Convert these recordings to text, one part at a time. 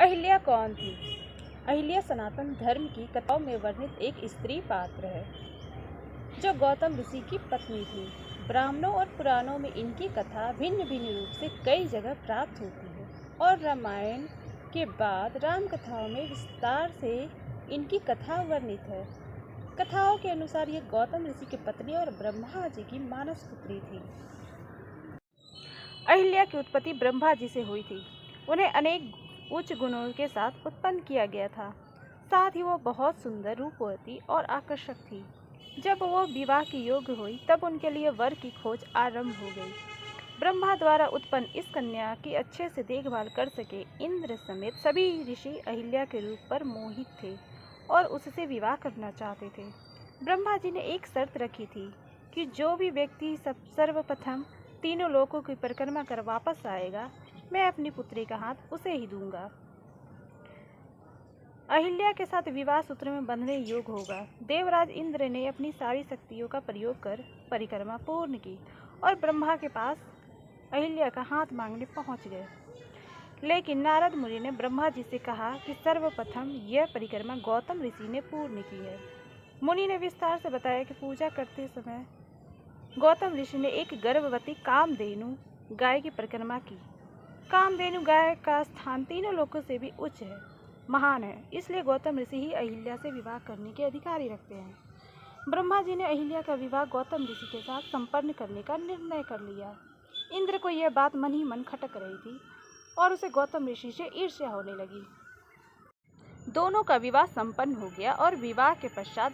अहिल्या कौन थी? अहिल्या सनातन धर्म की कथाओं में वर्णित एक स्त्री पात्र है जो गौतम ऋषि की पत्नी थी। ब्राह्मणों और पुराणों में इनकी कथा भिन्न भिन्न रूप से कई जगह प्राप्त होती है और रामायण के बाद राम कथाओं में विस्तार से इनकी कथा वर्णित है। कथाओं के अनुसार ये गौतम ऋषि की पत्नी और ब्रह्मा जी की मानस पुत्री थी। अहिल्या की उत्पत्ति ब्रह्मा जी से हुई थी। उन्हें अनेक उच्च गुणों के साथ उत्पन्न किया गया था। साथ ही वो बहुत सुंदर, रूपवती और आकर्षक थी। जब वो विवाह की योग्य हुई तब उनके लिए वर की खोज आरंभ हो गई। ब्रह्मा द्वारा उत्पन्न इस कन्या की अच्छे से देखभाल कर सके इंद्र समेत सभी ऋषि अहिल्या के रूप पर मोहित थे और उससे विवाह करना चाहते थे। ब्रह्मा जी ने एक शर्त रखी थी कि जो भी व्यक्ति सर्वप्रथम तीनों लोकों की परिक्रमा कर वापस आएगा, मैं अपनी पुत्री का हाथ उसे ही दूंगा। अहिल्या के साथ विवाह सूत्र में बंधने योग्य होगा। देवराज इंद्र ने अपनी सारी शक्तियों का प्रयोग कर परिक्रमा पूर्ण की और ब्रह्मा के पास अहिल्या का हाथ मांगने पहुंच गए। लेकिन नारद मुनि ने ब्रह्मा जी से कहा कि सर्वप्रथम यह परिक्रमा गौतम ऋषि ने पूर्ण की है। मुनि ने विस्तार से बताया कि पूजा करते समय गौतम ऋषि ने एक गर्भवती कामधेनु गाय की परिक्रमा की। कामधेनु गाय का स्थान तीनों लोकों से भी उच्च है, महान है, इसलिए गौतम ऋषि ही अहिल्या से विवाह करने के अधिकारी रखते हैं। ब्रह्मा जी ने अहिल्या का विवाह गौतम ऋषि के साथ संपन्न करने का निर्णय कर लिया। इंद्र को यह बात मन ही मन खटक रही थी और उसे गौतम ऋषि से ईर्ष्या होने लगी। दोनों का विवाह संपन्न हो गया और विवाह के पश्चात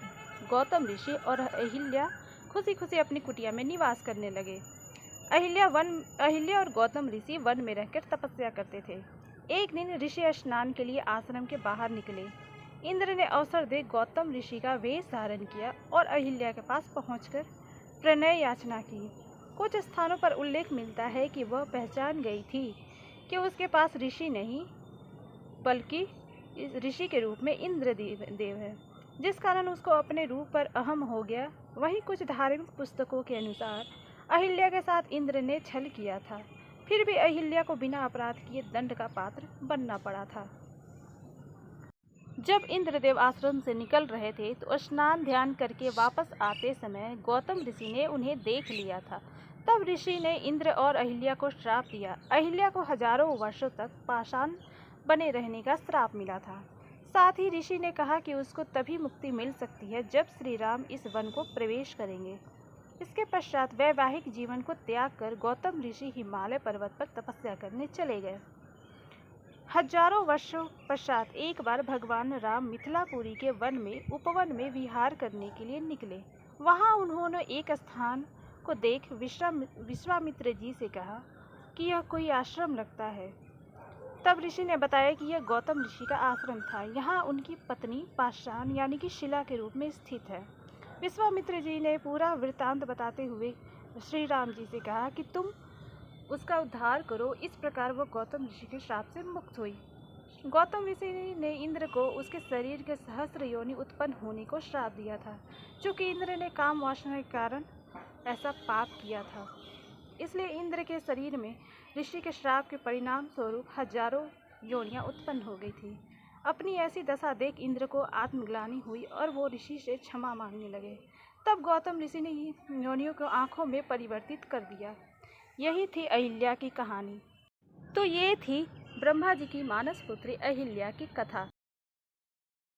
गौतम ऋषि और अहिल्या खुशी खुशी अपनी कुटिया में निवास करने लगे। अहिल्या और गौतम ऋषि वन में रहकर तपस्या करते थे। एक दिन ऋषि स्नान के लिए आश्रम के बाहर निकले। इंद्र ने अवसर दे गौतम ऋषि का वेश धारण किया और अहिल्या के पास पहुंचकर प्रणय याचना की। कुछ स्थानों पर उल्लेख मिलता है कि वह पहचान गई थी कि उसके पास ऋषि नहीं बल्कि इस ऋषि के रूप में इंद्र देव है, जिस कारण उसको अपने रूप पर अहम हो गया। वहीं कुछ धार्मिक पुस्तकों के अनुसार अहिल्या के साथ इंद्र ने छल किया था, फिर भी अहिल्या को बिना अपराध किए दंड का पात्र बनना पड़ा था। जब इंद्रदेव आश्रम से निकल रहे थे तो स्नान ध्यान करके वापस आते समय गौतम ऋषि ने उन्हें देख लिया था। तब ऋषि ने इंद्र और अहिल्या को श्राप दिया। अहिल्या को हजारों वर्षों तक पाषाण बने रहने का श्राप मिला था। साथ ही ऋषि ने कहा कि उसको तभी मुक्ति मिल सकती है जब श्री राम इस वन को प्रवेश करेंगे। इसके पश्चात वैवाहिक जीवन को त्याग कर गौतम ऋषि हिमालय पर्वत पर तपस्या करने चले गए। हजारों वर्षों पश्चात एक बार भगवान राम मिथिलापुरी के वन में उपवन में विहार करने के लिए निकले। वहां उन्होंने एक स्थान को देख विश्वामित्र जी से कहा कि यह कोई आश्रम लगता है। तब ऋषि ने बताया कि यह गौतम ऋषि का आश्रम था। यहाँ उनकी पत्नी पाषाण यानी कि शिला के रूप में स्थित है। विश्वामित्र जी ने पूरा वृत्तांत बताते हुए श्री राम जी से कहा कि तुम उसका उद्धार करो। इस प्रकार वह गौतम ऋषि के श्राप से मुक्त हुई। गौतम ऋषि ने इंद्र को उसके शरीर के सहस्त्र योनि उत्पन्न होने को श्राप दिया था। चूँकि इंद्र ने काम वासना के कारण ऐसा पाप किया था, इसलिए इंद्र के शरीर में ऋषि के श्राप के परिणाम स्वरूप हजारों योनियां उत्पन्न हो गई थी। अपनी ऐसी दशा देख इंद्र को आत्मग्लानि हुई और वो ऋषि से क्षमा मांगने लगे। तब गौतम ऋषि ने योनियों को आंखों में परिवर्तित कर दिया। यही थी अहिल्या की कहानी। तो ये थी ब्रह्मा जी की मानस पुत्री अहिल्या की कथा।